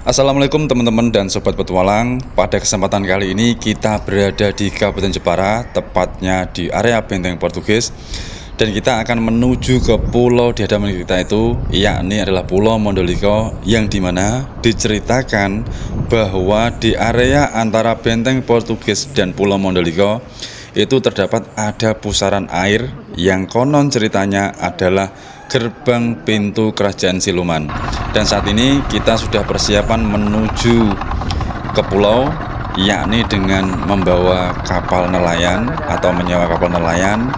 Assalamualaikum teman-teman dan sobat petualang. Pada kesempatan kali ini kita berada di Kabupaten Jepara, tepatnya di area Benteng Portugis. Dan kita akan menuju ke pulau di hadapan kita itu, yakni adalah Pulau Mondoliko, yang dimana diceritakan bahwa di area antara Benteng Portugis dan Pulau Mondoliko itu terdapat ada pusaran air yang konon ceritanya adalah gerbang pintu kerajaan siluman. Dan saat ini kita sudah persiapan menuju ke pulau, yakni dengan membawa kapal nelayan atau menyewa kapal nelayan,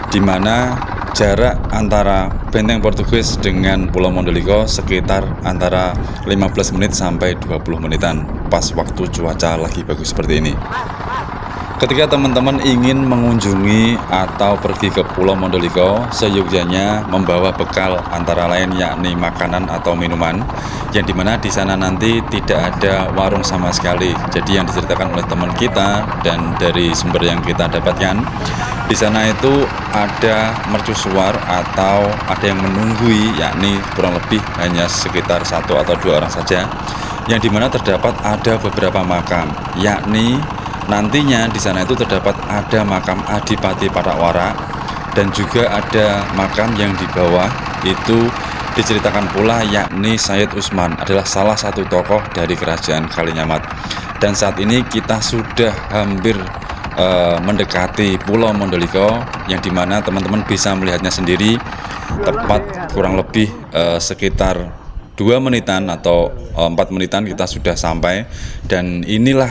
di mana jarak antara Benteng Portugis dengan Pulau Mondoliko sekitar antara 15 menit sampai 20 menitan pas waktu cuaca lagi bagus seperti ini. Ketika teman-teman ingin mengunjungi atau pergi ke Pulau Mondoliko, seyogyanya membawa bekal antara lain yakni makanan atau minuman, yang dimana di sana nanti tidak ada warung sama sekali. Jadi yang diceritakan oleh teman kita dan dari sumber yang kita dapatkan, di sana itu ada mercusuar atau ada yang menunggui, yakni kurang lebih hanya sekitar 1 atau 2 orang saja, yang dimana terdapat ada beberapa makam, yakni nantinya di sana itu terdapat ada makam Adipati Patakwara dan juga ada makam yang di bawah itu diceritakan pula yakni Sayyid Usman adalah salah satu tokoh dari kerajaan Kalinyamat. Dan saat ini kita sudah hampir mendekati Pulau Mondoliko, yang dimana teman-teman bisa melihatnya sendiri, tepat kurang lebih sekitar 2 menitan atau 4 menitan kita sudah sampai. Dan inilah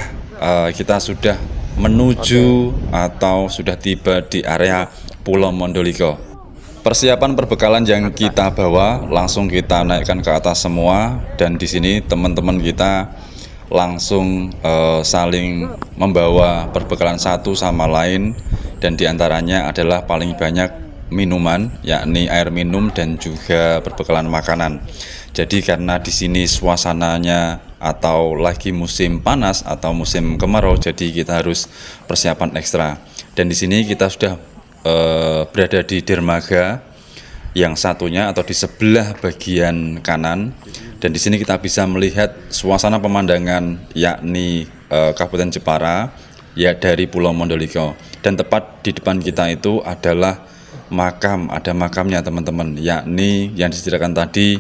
kita sudah menuju atau sudah tiba di area Pulau Mondoliko. Persiapan perbekalan yang kita bawa langsung kita naikkan ke atas semua, dan di sini teman-teman kita langsung saling membawa perbekalan satu sama lain, dan diantaranya adalah paling banyak minuman, yakni air minum dan juga perbekalan makanan. Jadi karena di sini suasananya atau lagi musim panas atau musim kemarau, jadi kita harus persiapan ekstra. Dan di sini kita sudah berada di dermaga yang satunya atau di sebelah bagian kanan, dan di sini kita bisa melihat suasana pemandangan yakni Kabupaten Jepara ya dari Pulau Mondoliko. Dan tepat di depan kita itu adalah makam, ada makamnya teman-teman, yakni yang diceritakan tadi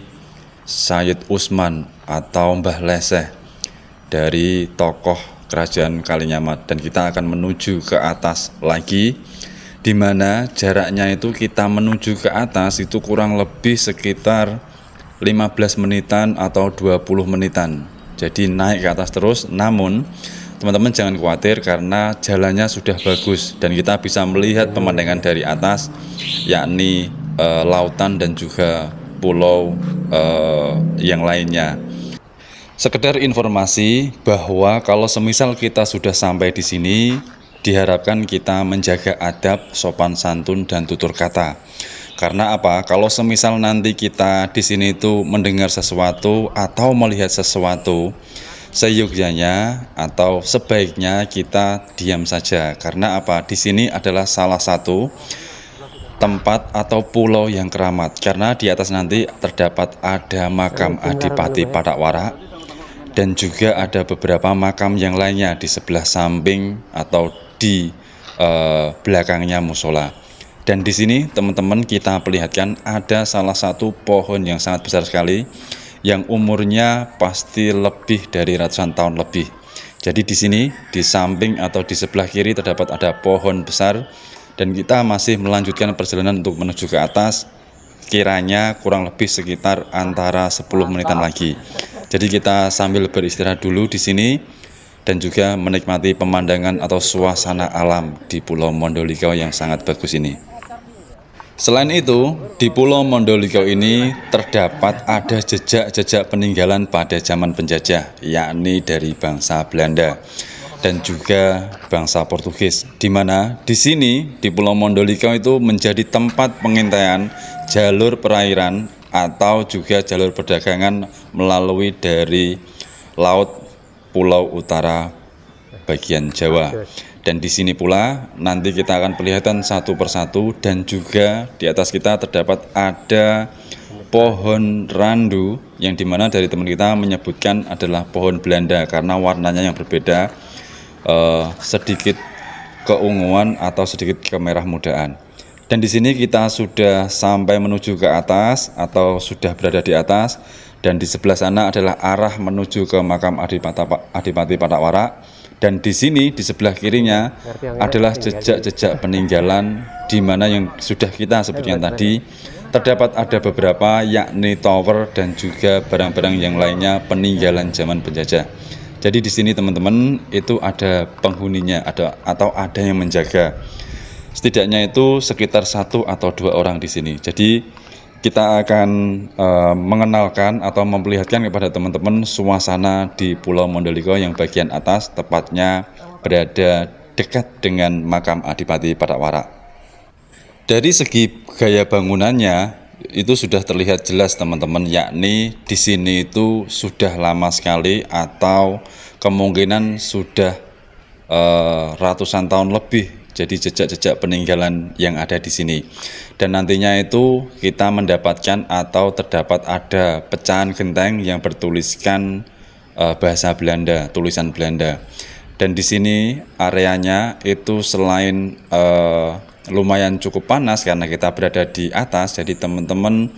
Sayyid Usman atau Mbah Leseh dari tokoh kerajaan Kalinyamat. Dan kita akan menuju ke atas lagi, di mana jaraknya itu kita menuju ke atas itu kurang lebih sekitar 15 menitan atau 20 menitan. Jadi naik ke atas terus, namun teman-teman jangan khawatir karena jalannya sudah bagus dan kita bisa melihat pemandangan dari atas, yakni lautan dan juga pulau yang lainnya. Sekedar informasi bahwa kalau semisal kita sudah sampai di sini, diharapkan kita menjaga adab, sopan santun dan tutur kata. Karena apa? Kalau semisal nanti kita di sini itu mendengar sesuatu atau melihat sesuatu, seyogyanya atau sebaiknya kita diam saja. Karena apa? Di sini adalah salah satu tempat atau pulau yang keramat, karena di atas nanti terdapat ada makam Adipati Patakwara dan juga ada beberapa makam yang lainnya di sebelah samping atau di belakangnya musola. Dan di sini teman-teman kita perlihatkan ada salah satu pohon yang sangat besar sekali, yang umurnya pasti lebih dari ratusan tahun lebih. Jadi di sini di samping atau di sebelah kiri terdapat ada pohon besar. Dan kita masih melanjutkan perjalanan untuk menuju ke atas, kiranya kurang lebih sekitar antara 10 menitan lagi. Jadi kita sambil beristirahat dulu di sini dan juga menikmati pemandangan atau suasana alam di Pulau Mondoliko yang sangat bagus ini. Selain itu, di Pulau Mondoliko ini terdapat ada jejak-jejak peninggalan pada zaman penjajah, yakni dari bangsa Belanda dan juga bangsa Portugis, di mana di sini di Pulau Mondoliko itu menjadi tempat pengintaian jalur perairan atau juga jalur perdagangan melalui dari laut Pulau Utara bagian Jawa. Dan di sini pula nanti kita akan perlihatkan satu persatu, dan juga di atas kita terdapat ada pohon randu, yang dimana dari teman kita menyebutkan adalah pohon Belanda karena warnanya yang berbeda, sedikit keunguan atau sedikit kemerah mudaan. Dan di sini kita sudah sampai menuju ke atas atau sudah berada di atas, dan di sebelah sana adalah arah menuju ke makam Adipati Patak Dan di sini di sebelah kirinya adalah jejak-jejak peninggalan, di mana yang sudah kita sebutkan tadi. Terdapat ada beberapa, yakni tower dan juga barang-barang yang lainnya peninggalan zaman penjajah. Jadi di sini teman-teman itu ada penghuninya, atau ada yang menjaga. Setidaknya itu sekitar 1 atau 2 orang di sini. Jadi kita akan mengenalkan atau memperlihatkan kepada teman-teman suasana di Pulau Mondoliko yang bagian atas, tepatnya berada dekat dengan makam Adipati Patak. Dari segi gaya bangunannya itu sudah terlihat jelas teman-teman, yakni di sini itu sudah lama sekali atau kemungkinan sudah ratusan tahun lebih. Jadi jejak-jejak peninggalan yang ada di sini. Dan nantinya itu kita mendapatkan atau terdapat ada pecahan genteng yang bertuliskan bahasa Belanda, tulisan Belanda. Dan di sini areanya itu selain lumayan cukup panas karena kita berada di atas, jadi teman-teman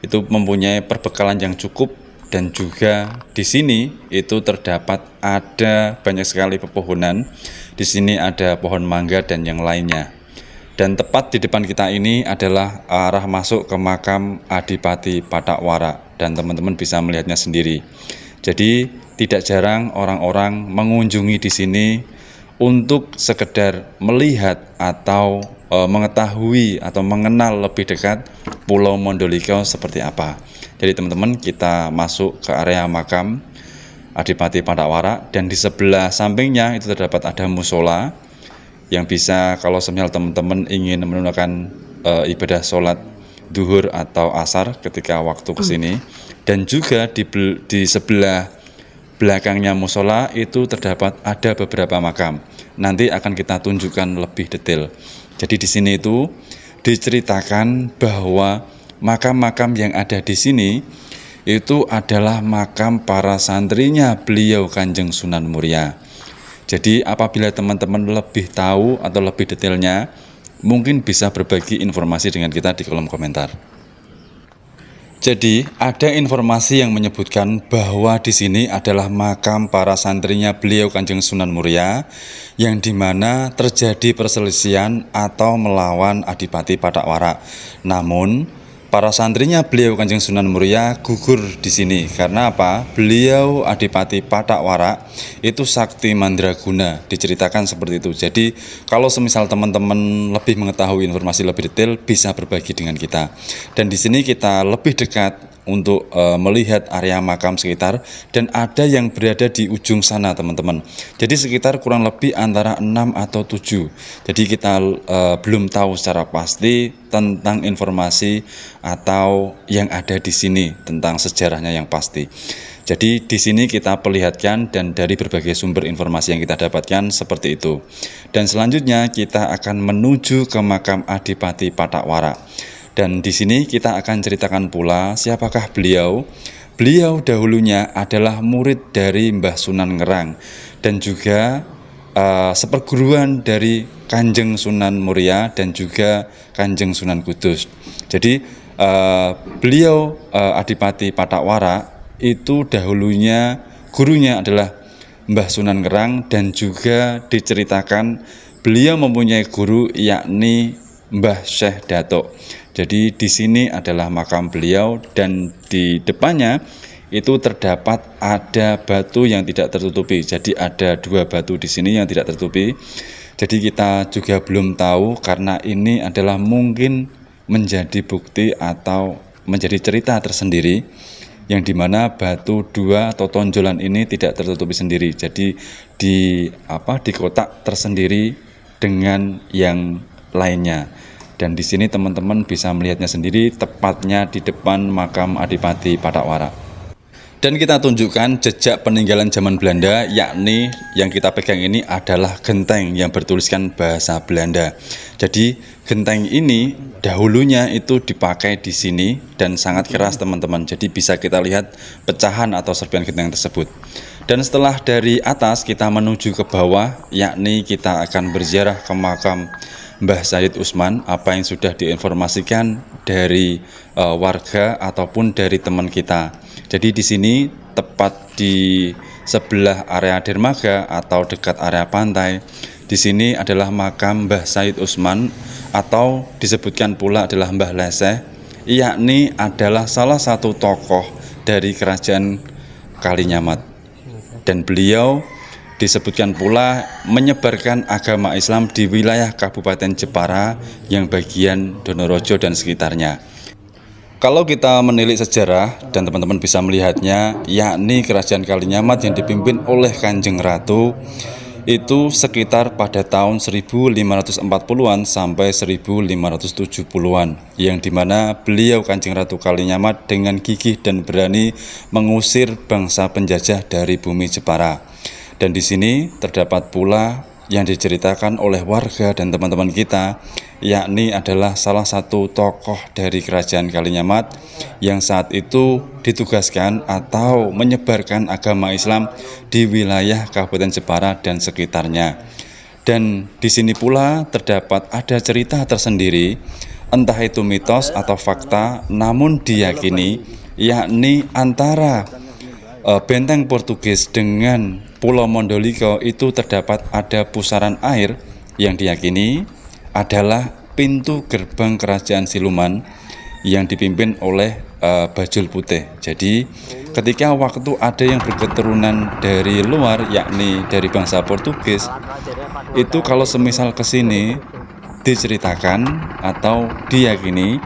itu mempunyai perbekalan yang cukup. Dan juga di sini itu terdapat ada banyak sekali pepohonan. Di sini ada pohon mangga dan yang lainnya. Dan tepat di depan kita ini adalah arah masuk ke makam Adipati Patak. Dan teman-teman bisa melihatnya sendiri. Jadi tidak jarang orang-orang mengunjungi di sini untuk sekedar melihat atau mengetahui atau mengenal lebih dekat Pulau Mondoliko seperti apa. Jadi teman-teman, kita masuk ke area makam Adipati Patak, dan di sebelah sampingnya itu terdapat ada musola yang bisa kalau semisal teman-teman ingin menunaikan ibadah sholat duhur atau asar ketika waktu kesini. Dan juga di sebelah belakangnya musola itu terdapat ada beberapa makam. Nanti akan kita tunjukkan lebih detail. Jadi di sini itu diceritakan bahwa makam-makam yang ada di sini itu adalah makam para santrinya beliau Kanjeng Sunan Muria. Jadi apabila teman-teman lebih tahu atau lebih detailnya, mungkin bisa berbagi informasi dengan kita di kolom komentar. Jadi ada informasi yang menyebutkan bahwa di sini adalah makam para santrinya beliau Kanjeng Sunan Muria, yang dimana terjadi perselisihan atau melawan Adipati Patak. Namun para santrinya beliau Kanjeng Sunan Muria gugur di sini karena apa? Beliau Adipati Patak itu sakti mandraguna, diceritakan seperti itu. Jadi kalau semisal teman-teman lebih mengetahui informasi lebih detail, bisa berbagi dengan kita. Dan di sini kita lebih dekat untuk melihat area makam sekitar, dan ada yang berada di ujung sana teman-teman. Jadi sekitar kurang lebih antara 6 atau 7. Jadi kita belum tahu secara pasti tentang informasi atau yang ada di sini tentang sejarahnya yang pasti. Jadi di sini kita perlihatkan, dan dari berbagai sumber informasi yang kita dapatkan seperti itu. Dan selanjutnya kita akan menuju ke makam Adipati Patak. Dan di sini kita akan ceritakan pula siapakah beliau. Beliau dahulunya adalah murid dari Mbah Sunan Ngerang dan juga seperguruan dari Kanjeng Sunan Muria dan juga Kanjeng Sunan Kudus. Jadi beliau Adipati Patak itu dahulunya gurunya adalah Mbah Sunan Ngerang, dan juga diceritakan beliau mempunyai guru yakni Mbah Syekh Datuk. Jadi di sini adalah makam beliau, dan di depannya itu terdapat ada batu yang tidak tertutupi. Jadi ada 2 batu di sini yang tidak tertutupi. Jadi kita juga belum tahu, karena ini adalah mungkin menjadi bukti atau menjadi cerita tersendiri, yang dimana batu 2 atau tonjolan ini tidak tertutupi sendiri. Jadi di kotak tersendiri dengan yang lainnya. Dan di sini teman-teman bisa melihatnya sendiri, tepatnya di depan makam Adipati Patak. Dan kita tunjukkan jejak peninggalan zaman Belanda, yakni yang kita pegang ini adalah genteng yang bertuliskan bahasa Belanda. Jadi genteng ini dahulunya itu dipakai di sini dan sangat keras teman-teman. Jadi bisa kita lihat pecahan atau serpihan genteng tersebut. Dan setelah dari atas kita menuju ke bawah, yakni kita akan berziarah ke makam Mbah Said Usman, apa yang sudah diinformasikan dari warga ataupun dari teman kita. Jadi di sini tepat di sebelah area dermaga atau dekat area pantai. Di sini adalah makam Mbah Said Usman atau disebutkan pula adalah Mbah Leseh, yakni adalah salah satu tokoh dari kerajaan Kalinyamat. Dan beliau disebutkan pula menyebarkan agama Islam di wilayah Kabupaten Jepara yang bagian Donorojo dan sekitarnya. Kalau kita menilik sejarah dan teman-teman bisa melihatnya, yakni kerajaan Kalinyamat yang dipimpin oleh Kanjeng Ratu itu sekitar pada tahun 1540-an sampai 1570-an, yang dimana beliau Kanjeng Ratu Kalinyamat dengan gigih dan berani mengusir bangsa penjajah dari bumi Jepara. Dan di sini terdapat pula yang diceritakan oleh warga dan teman-teman kita, yakni adalah salah satu tokoh dari kerajaan Kalinyamat yang saat itu ditugaskan atau menyebarkan agama Islam di wilayah Kabupaten Jepara dan sekitarnya. Dan di sini pula terdapat ada cerita tersendiri, entah itu mitos atau fakta, namun diyakini yakni antara benteng Portugis dengan Pulau Mondoliko itu terdapat ada pusaran air yang diyakini adalah pintu gerbang kerajaan siluman yang dipimpin oleh Bajul Putih. Jadi ketika waktu ada yang berketurunan dari luar, yakni dari bangsa Portugis, itu kalau semisal ke sini diceritakan atau diyakini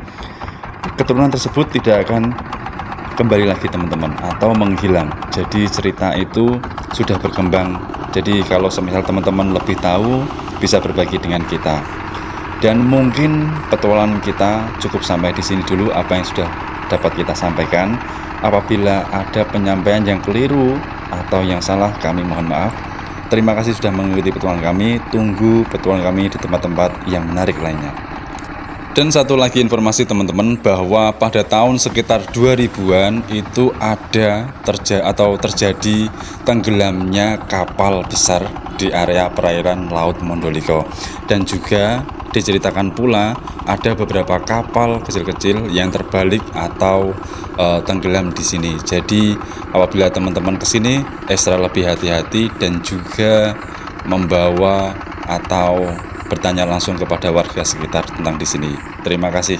keturunan tersebut tidak akan kembali lagi teman-teman atau menghilang. Jadi cerita itu sudah berkembang. Jadi kalau semisal teman-teman lebih tahu, bisa berbagi dengan kita. Dan mungkin petualangan kita cukup sampai di sini dulu apa yang sudah dapat kita sampaikan. Apabila ada penyampaian yang keliru atau yang salah, kami mohon maaf. Terima kasih sudah mengikuti petualangan kami. Tunggu petualangan kami di tempat-tempat yang menarik lainnya. Dan satu lagi informasi teman-teman, bahwa pada tahun sekitar 2000-an itu ada terjadi tenggelamnya kapal besar di area perairan Laut Mondoliko. Dan juga diceritakan pula ada beberapa kapal kecil-kecil yang terbalik atau tenggelam di sini. Jadi apabila teman-teman kesini ekstra lebih hati-hati dan juga membawa atau bertanya langsung kepada warga sekitar tentang di sini. Terima kasih.